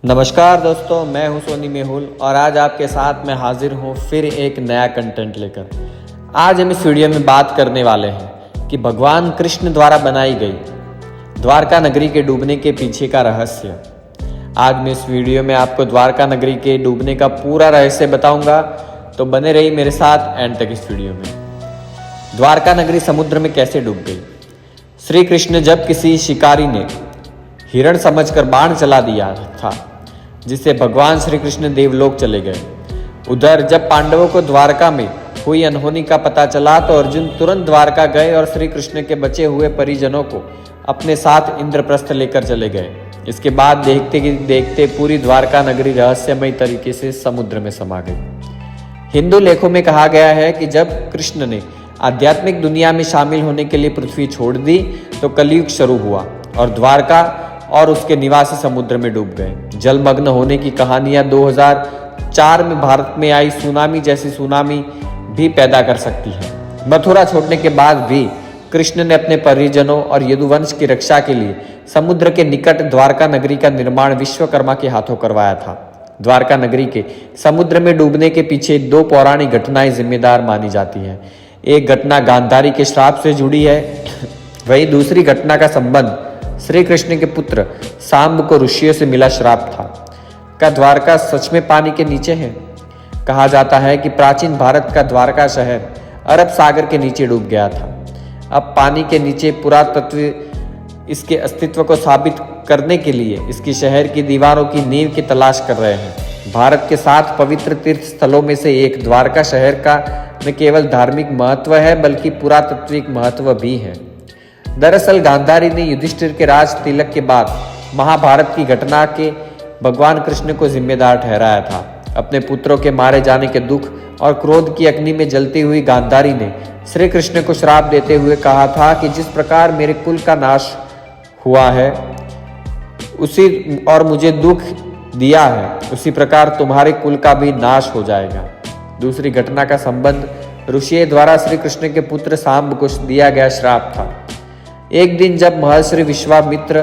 नमस्कार दोस्तों, मैं हूं सोनी मेहुल और आज आपके साथ मैं हाजिर हूं फिर एक नया कंटेंट लेकर। आज हम इस वीडियो में बात करने वाले हैं कि भगवान कृष्ण द्वारा बनाई गई द्वारका नगरी के डूबने के पीछे का रहस्य। आज मैं इस वीडियो में आपको द्वारका नगरी के डूबने का पूरा रहस्य बताऊंगा, तो बने रहिए मेरे साथ एंड तक इस वीडियो में। द्वारका नगरी समुद्र में कैसे डूब गई? श्री कृष्ण जब किसी शिकारी ने हिरण समझकर बाण चला दिया था, जिससे भगवान श्री कृष्ण देवलोक चले गए। उधर जब पांडवों को द्वारका में हुई अनहोनी का पता चला तो अर्जुन तुरंत द्वारका गए और श्री कृष्ण के बचे हुए परिजनों को अपने साथ इंद्रप्रस्थ लेकर चले गए। इसके बाद देखते ही देखते पूरी द्वारका नगरी रहस्यमय तरीके से समुद्र में समा गई। हिंदू लेखों में कहा गया है कि जब कृष्ण ने आध्यात्मिक दुनिया में शामिल होने के लिए पृथ्वी छोड़ दी तो कलयुग शुरू हुआ और द्वारका और उसके निवासी समुद्र में डूब गए। जलमग्न होने की कहानियां 2004 में भारत में आई सुनामी जैसी सुनामी भी पैदा कर सकती है। मथुरा छोड़ने के बाद भी कृष्ण ने अपने परिजनों और यदुवंश की रक्षा के लिए समुद्र के निकट द्वारका नगरी का निर्माण विश्वकर्मा के हाथों करवाया था। द्वारका नगरी के समुद्र में डूबने के पीछे दो पौराणिक घटनाएं जिम्मेदार मानी जाती हैं। एक घटना गांधारी के श्राप से जुड़ी है, वही दूसरी घटना का संबंध श्री कृष्ण के पुत्र सांब को ऋषियों से मिला श्राप था। क्या द्वारका सच में पानी के नीचे है? कहा जाता है कि प्राचीन भारत का द्वारका शहर अरब सागर के नीचे डूब गया था। अब पानी के नीचे पुरातत्व इसके अस्तित्व को साबित करने के लिए इसकी शहर की दीवारों की नींव की तलाश कर रहे हैं। भारत के 7 पवित्र तीर्थ स्थलों में से एक द्वारका शहर का न केवल धार्मिक महत्व है बल्कि पुरातत्विक महत्व भी है। दरअसल गांधारी ने युधिष्ठिर के राज तिलक के बाद महाभारत की घटना के भगवान कृष्ण को जिम्मेदार ठहराया था। अपने पुत्रों के मारे जाने के दुख और क्रोध की अग्नि में जलती हुई गांधारी ने श्री कृष्ण को श्राप देते हुए कहा था कि जिस प्रकार मेरे कुल का नाश हुआ है उसी और मुझे दुख दिया है, उसी प्रकार तुम्हारे कुल का भी नाश हो जाएगा। दूसरी घटना का संबंध ऋषियों द्वारा श्री कृष्ण के पुत्र सांब को दिया गया श्राप था। एक दिन जब महर्षि विश्वामित्र,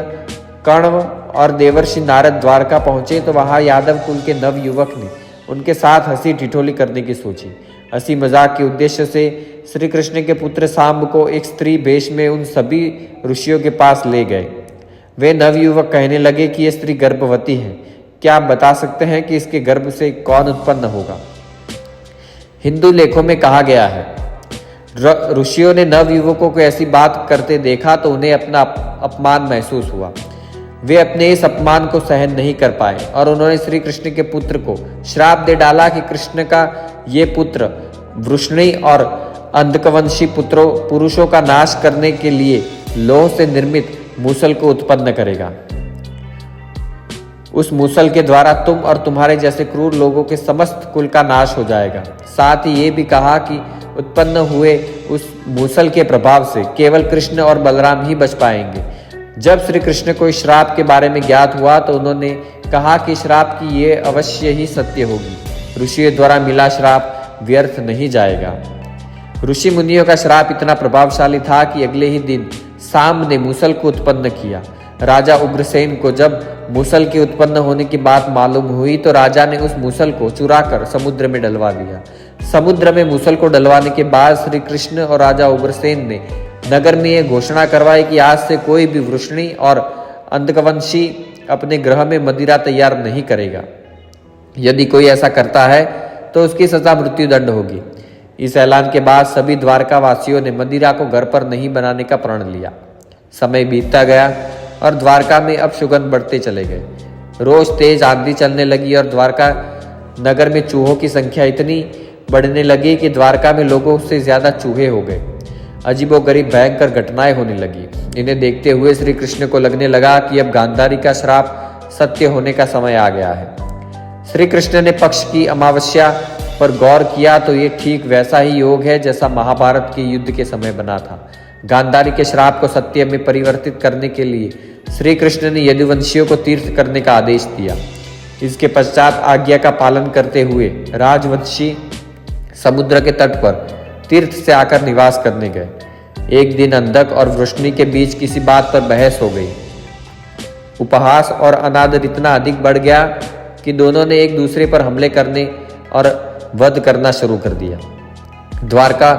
कर्ण और देवर्षि नारद द्वारका पहुंचे तो वहां यादव कुल के नव युवक ने उनके साथ हंसी ठिठोली करने की सोची। हंसी मजाक के उद्देश्य से श्री कृष्ण के पुत्र सांब को एक स्त्री वेश में उन सभी ऋषियों के पास ले गए। वे नवयुवक कहने लगे कि यह स्त्री गर्भवती है, क्या आप बता सकते हैं कि इसके गर्भ से कौन उत्पन्न होगा? हिंदू लेखों में कहा गया है ऋषियों ने नवयुवकों को ऐसी बात करते देखा तो उन्हें अपना अपमान महसूस हुआ। वे अपने इस अपमान को सहन नहीं कर पाए और उन्होंने श्री कृष्ण के पुत्र को श्राप दे डाला कि कृष्ण का ये पुत्र वृष्णि और अंधकवंशी पुरुषों का नाश करने के लिए लोह से निर्मित मूसल को उत्पन्न करेगा। उस मूसल के द्वारा तुम और तुम्हारे जैसे क्रूर लोगों के समस्त कुल का नाश हो जाएगा। साथ ही ये भी कहा कि उत्पन्न हुए उस मूसल के प्रभाव से केवल कृष्ण और बलराम ही बच पाएंगे। जब श्री कृष्ण को इस श्राप के बारे में ज्ञात हुआ तो उन्होंने कहा कि श्राप की ये अवश्य ही सत्य होगी। ऋषियों द्वारा मिला श्राप व्यर्थ नहीं जाएगा। ऋषि मुनियों का श्राप इतना प्रभावशाली था कि अगले ही दिन सांब ने मूसल को उत्पन्न किया। राजा उग्रसेन को जब मूसल के उत्पन्न होने की बात मालूम हुई तो राजा ने उस मूसल को चुराकर समुद्र में डलवा दिया। समुद्र में मूसल को डलवाने के बाद श्री कृष्ण और राजा उग्रसेन ने नगर में यह घोषणा करवाई कि आज से कोई भी वृष्णि और अंधकवंशी अपने गृह में मदिरा तैयार नहीं करेगा। यदि कोई ऐसा करता है तो उसकी सजा मृत्युदंड होगी। इस ऐलान के बाद सभी द्वारका वासियों ने मदिरा को घर पर नहीं बनाने का प्रण लिया। समय बीतता गया और द्वारका में अब सुगंध बढ़ते चले गए। रोज तेज आंधी चलने लगी और द्वारका नगर में चूहों की संख्या इतनी बढ़ने लगी कि द्वारका में लोगों से ज्यादा चूहे हो गए। अजीबोगरीब भयंकर घटनाएं होने लगी। इन्हें देखते हुए श्री कृष्ण को लगने लगा कि अब गांधारी का श्राप सत्य होने का समय आ गया है। श्री कृष्ण ने पक्ष की अमावस्या पर गौर किया तो ये ठीक वैसा ही योग है जैसा महाभारत के युद्ध के समय बना था। गांधारी के श्राप को सत्य में परिवर्तित करने के लिए श्री कृष्ण ने यदुवंशियों को तीर्थ करने का आदेश दिया। इसके पश्चात आज्ञा का पालन करते हुए राजवंशी समुद्र के तट पर तीर्थ से आकर निवास करने गए। एक दिन अंधक और वृष्णि के बीच किसी बात पर बहस हो गई। उपहास और अनादर इतना अधिक बढ़ गया कि दोनों ने एक दूसरे पर हमले करने और वध करना शुरू कर दिया। द्वारका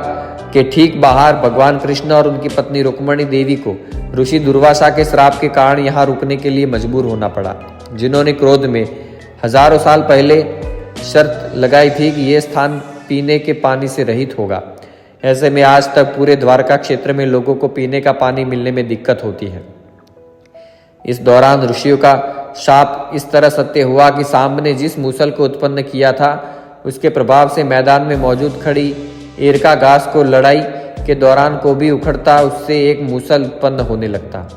के ठीक बाहर भगवान कृष्ण और उनकी पत्नी रुक्मणी देवी को ऋषि दुर्वासा के श्राप के कारण यहाँ रुकने के लिए मजबूर होना पड़ा, जिन्होंने क्रोध में हजारों साल पहले शर्त लगाई थी कि यह स्थान पीने के पानी से रहित होगा। ऐसे में आज तक पूरे द्वारका क्षेत्र में लोगों को पीने का पानी मिलने में दिक्कत होती है। इस दौरान ऋषियों का शाप इस तरह सत्य हुआ कि सांब ने जिस मूसल को उत्पन्न किया था उसके प्रभाव से मैदान में मौजूद खड़ी एरका घास को लड़ाई के दौरान को भी उखड़ता उससे एक मूसल उत्पन्न होने लगता।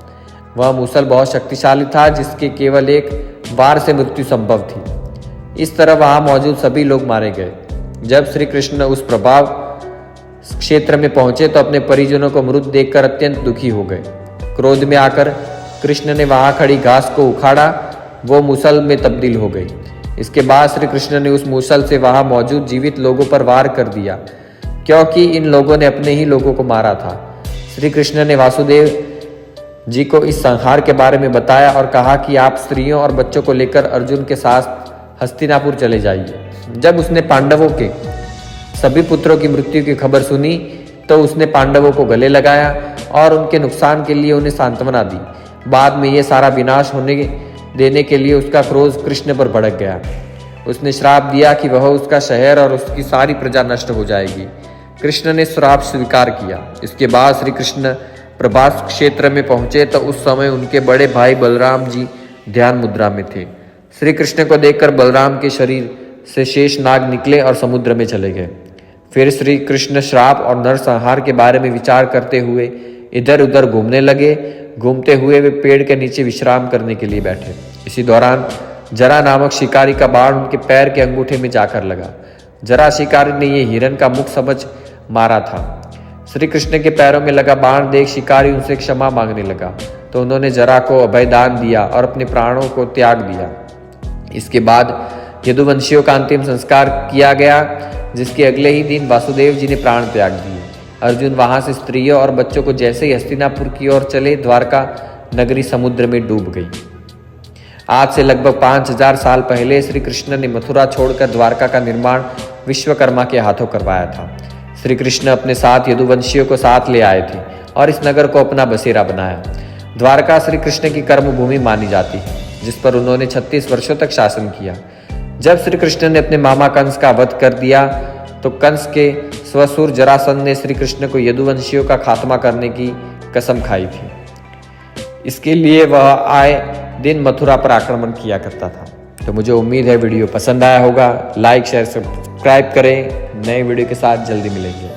वह मूसल बहुत शक्तिशाली था, जिसके केवल एक वार से मृत्यु संभव थी। इस तरह वहां मौजूद सभी लोग मारे गए। जब श्री कृष्ण उस प्रभाव क्षेत्र में पहुंचे तो अपने परिजनों को मृत देखकर अत्यंत दुखी हो गए। क्रोध में आकर कृष्ण ने वहां खड़ी घास को उखाड़ा, वो मूसल में तब्दील हो गई। इसके बाद श्री कृष्ण ने उस मूसल से वहां मौजूद जीवित लोगों पर वार कर दिया, क्योंकि इन लोगों ने अपने ही लोगों को मारा था। श्री कृष्ण ने वासुदेव जी को इस संहार के बारे में बताया और कहा कि आप स्त्रियों और बच्चों को लेकर अर्जुन के साथ हस्तिनापुर चले जाइए। जब उसने पांडवों के सभी पुत्रों की मृत्यु की खबर सुनी तो उसने पांडवों को गले लगाया और उनके नुकसान के लिए उन्हें सांत्वना दी। बाद में ये सारा विनाश होने देने के लिए उसका क्रोध कृष्ण पर भड़क गया। उसने श्राप दिया कि वह उसका शहर और उसकी सारी प्रजा नष्ट हो जाएगी। कृष्ण ने श्राप स्वीकार किया। इसके बाद श्री कृष्ण प्रभास क्षेत्र में पहुंचे तो उस समय उनके बड़े भाई बलराम जी ध्यान मुद्रा में थे। श्री कृष्ण को देखकर बलराम के शरीर से शेष नाग निकले और समुद्र में चले गए। फिर श्री कृष्ण श्राप और नरसंहार के बारे में विचार करते हुए इधर उधर घूमने लगे। घूमते हुए वे पेड़ के नीचे विश्राम करने के लिए बैठे। इसी दौरान जरा नामक शिकारी का बाण उनके पैर के अंगूठे में जाकर लगा। जरा शिकारी ने ये हिरण का मुख समझ मारा था। श्री कृष्ण के पैरों में लगा बाण देख शिकारी उनसे क्षमा मांगने लगा, तो उन्होंने जरा को अभयदान दिया और अपने प्राणों को त्याग दिया। इसके बाद यदुवंशियों का अंतिम संस्कार किया गया, जिसके अगले ही दिन वासुदेव जी ने प्राण त्याग दिए। अर्जुन वहां से स्त्रियों और बच्चों को जैसे ही हस्तिनापुर की ओर चले, द्वारका नगरी समुद्र में डूब गई। आज से लगभग 5000 साल पहले श्री कृष्ण ने मथुरा छोड़कर द्वारका का निर्माण विश्वकर्मा के हाथों करवाया था। श्री कृष्ण अपने साथ यदुवंशियों को साथ ले आए थे और इस नगर को अपना बसेरा बनाया। द्वारका श्री कृष्ण की कर्मभूमि मानी जाती है, जिस पर उन्होंने 36 वर्षों तक शासन किया। जब श्री कृष्ण ने अपने मामा कंस का वध कर दिया तो कंस के स्वसुर जरासंध ने श्री कृष्ण को यदुवंशियों का खात्मा करने की कसम खाई थी। इसके लिए वह आए दिन मथुरा पर आक्रमण किया करता था। तो मुझे उम्मीद है वीडियो पसंद आया होगा। लाइक शेयर सब्सक्राइब करें। नए वीडियो के साथ जल्दी मिलेंगे।